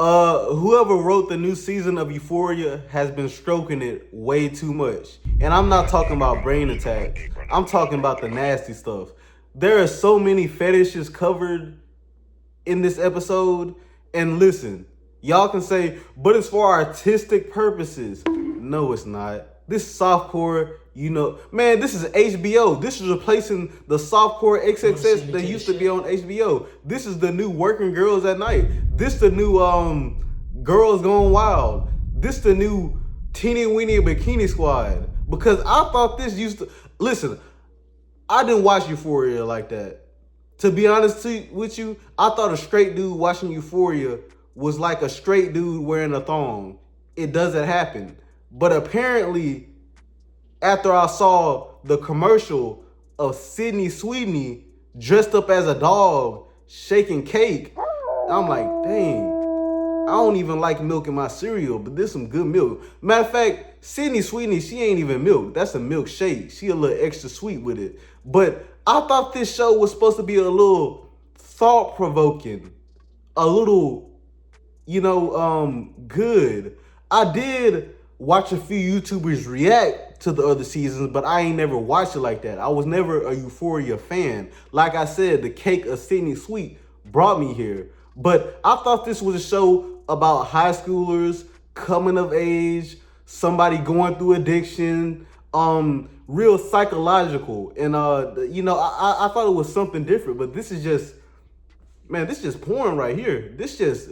Whoever wrote the new season of Euphoria has been stroking it way too much. And I'm not talking about brain attacks. I'm talking about the nasty stuff. There are so many fetishes covered in this episode. And listen, y'all can say, but it's for artistic purposes. No, it's not. This softcore, man, this is HBO. This is replacing the softcore XXS that used to be on HBO. This is the new Working Girls at Night. This the new Girls Gone Wild. This the new Teeny Weeny Bikini Squad. Because I thought this used to... Listen, I didn't watch Euphoria like that. To be honest with you, I thought a straight dude watching Euphoria was like a straight dude wearing a thong. It doesn't happen. But apparently, after I saw the commercial of Sydney Sweeney dressed up as a dog shaking cake, I'm like, dang, I don't even like milk in my cereal, but there's some good milk. Matter of fact, Sydney Sweeney, she ain't even milk. That's a milkshake. She a little extra sweet with it. But I thought this show was supposed to be a little thought-provoking, a little, good. I did watch a few YouTubers react to the other seasons, but I ain't never watched it like that. I was never a Euphoria fan. Like I said, the cake of Sydney Sweet brought me here. But I thought this was a show about high schoolers, coming of age, somebody going through addiction, real psychological. And, I thought it was something different, but this is just, man, this is just porn right here. This just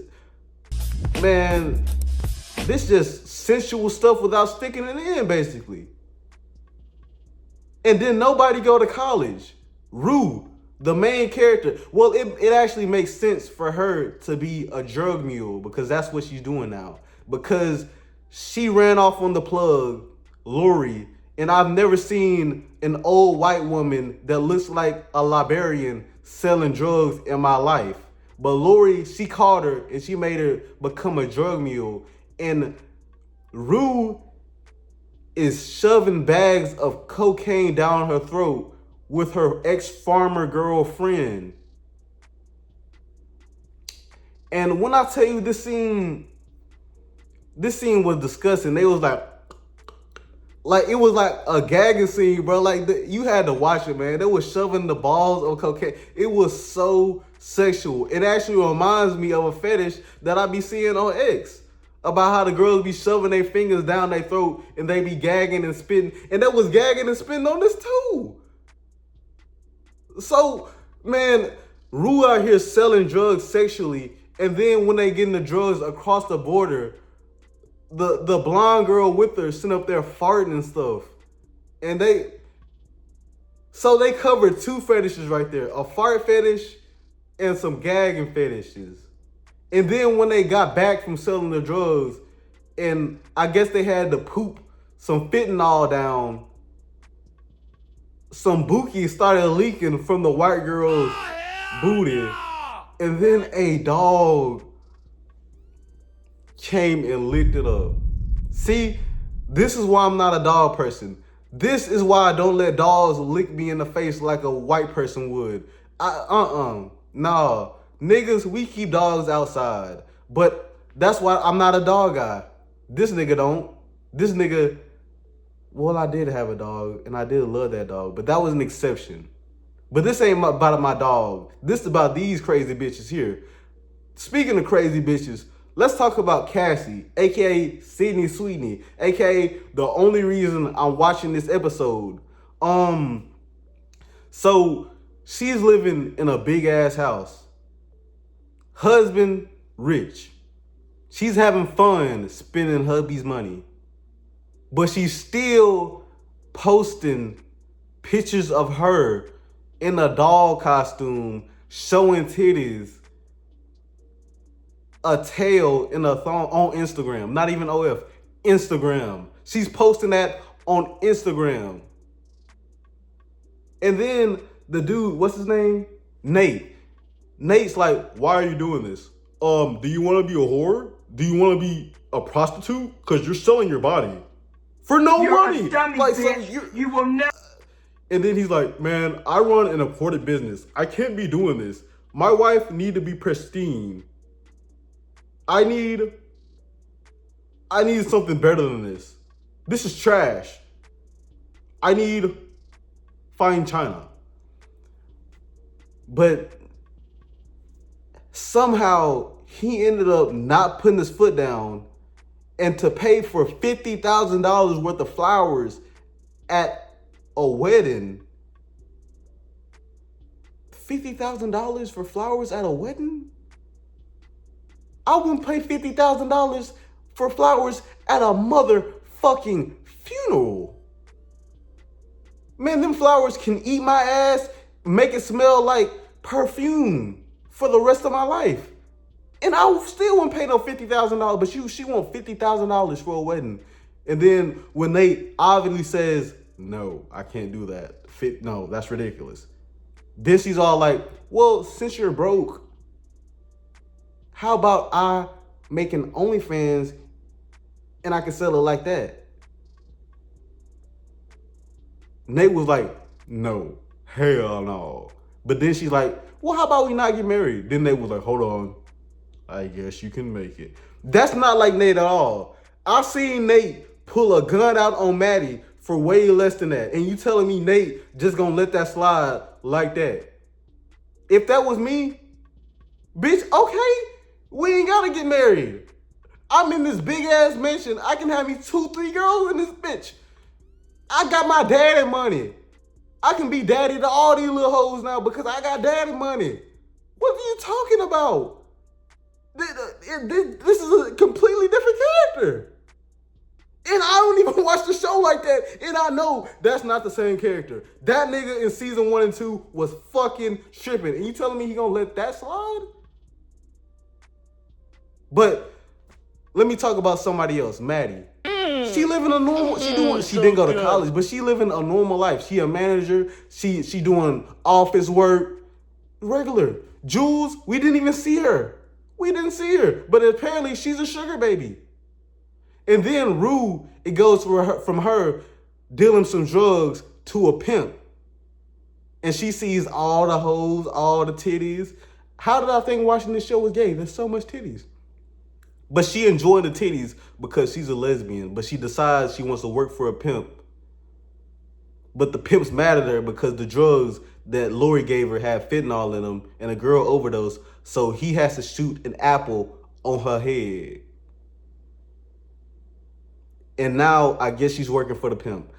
sensual stuff without sticking it in, basically. And then nobody go to college. Rue, the main character. Well, it actually makes sense for her to be a drug mule because that's what she's doing now. Because she ran off on the plug, Lori, and I've never seen an old white woman that looks like a librarian selling drugs in my life. But Lori, she caught her and she made her become a drug mule. And Rue is shoving bags of cocaine down her throat with her ex-farmer girlfriend. And when I tell you this scene was disgusting. They was like it was like a gagging scene, bro. Like you had to watch it, man. They was shoving the balls of cocaine. It was so sexual. It actually reminds me of a fetish that I be seeing on X. About how the girls be shoving their fingers down their throat and they be gagging and spitting. And that was gagging and spitting on this too. So, man, Rue out here selling drugs sexually. And then when they getting the drugs across the border, the blonde girl with her sitting up there farting and stuff. And they covered two fetishes right there. A fart fetish and some gagging fetishes. And then when they got back from selling the drugs, and I guess they had to poop some fentanyl down, some bookie started leaking from the white girl's booty. And then a dog came and licked it up. See, this is why I'm not a dog person. This is why I don't let dogs lick me in the face like a white person would. Nah. Niggas, we keep dogs outside. But that's why I'm not a dog guy. This nigga don't. This nigga, well, I did have a dog, and I did love that dog, but that was an exception. But this ain't about my dog. This is about these crazy bitches here. Speaking of crazy bitches, let's talk about Cassie, a.k.a. Sydney Sweeney, a.k.a. the only reason I'm watching this episode. So she's living in a big-ass house. Husband, rich. She's having fun spending hubby's money. But she's still posting pictures of her in a doll costume, showing titties, a tail in a thong on Instagram. Not even OF, Instagram. She's posting that on Instagram. And then the dude, what's his name? Nate. Nate's like, why are you doing this? Do you want to be a whore? Do you want to be a prostitute? Because you're selling your body for no money. Like, so you will never. And then he's like, man, I run an important business. I can't be doing this. My wife need to be pristine. I need something better than this. This is trash. I need Fine China. But somehow he ended up not putting his foot down, and to pay for $50,000 worth of flowers at a wedding. $50,000 for flowers at a wedding? I wouldn't pay $50,000 for flowers at a motherfucking funeral. Man, them flowers can eat my ass, make it smell like perfume for the rest of my life. And I still wouldn't pay no $50,000, but she want $50,000 for a wedding. And then when Nate obviously says, no, I can't do that. No, that's ridiculous. Then she's all like, well, since you're broke, how about I make an OnlyFans and I can sell it like that? Nate was like, no, hell no. But then she's like, well, how about we not get married? Then Nate was like, hold on, I guess you can make it. That's not like Nate at all. I've seen Nate pull a gun out on Maddie for way less than that. And you telling me Nate just gonna let that slide like that? If that was me, bitch, okay, we ain't gotta get married. I'm in this big ass mansion. I can have me 2-3 girls in this bitch. I got my daddy money. I can be daddy to all these little hoes now because I got daddy money. What are you talking about? This is a completely different character. And I don't even watch the show like that. And I know that's not the same character. That nigga in season 1 and 2 was fucking tripping. And you telling me he gonna let that slide? But let me talk about somebody else, Maddie. She living a normal, she didn't go to college, but she living a normal life. She a manager, she doing office work, regular. Jules, we didn't even see her. We didn't see her, but apparently she's a sugar baby. And then Rue, it goes from her dealing some drugs to a pimp. And she sees all the hoes, all the titties. How did I think watching this show was gay? There's so much titties. But she enjoyed the titties because she's a lesbian. But she decides she wants to work for a pimp. But the pimp's mad at her because the drugs that Lori gave her had fentanyl in them and a girl overdosed. So he has to shoot an apple on her head. And now I guess she's working for the pimp.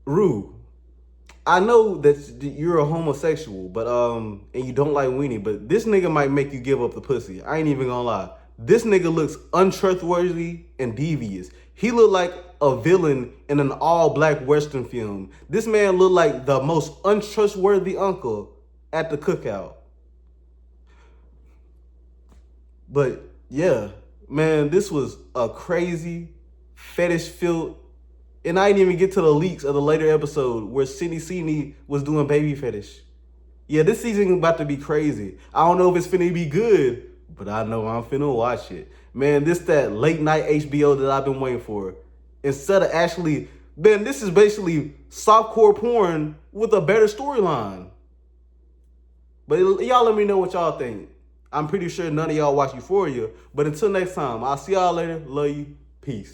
Rue, I know that you're a homosexual, but and you don't like weenie, but this nigga might make you give up the pussy. I ain't even gonna lie. This nigga looks untrustworthy and devious. He looked like a villain in an all-black Western film. This man looked like the most untrustworthy uncle at the cookout. But yeah, man, this was a crazy fetish-filled. And I didn't even get to the leaks of the later episode where Sidney was doing baby fetish. Yeah, this season is about to be crazy. I don't know if it's finna be good, but I know I'm finna watch it. Man, this that late night HBO that I've been waiting for. Instead of actually, man, this is basically softcore porn with a better storyline. But y'all let me know what y'all think. I'm pretty sure none of y'all watch Euphoria. But until next time, I'll see y'all later. Love you. Peace.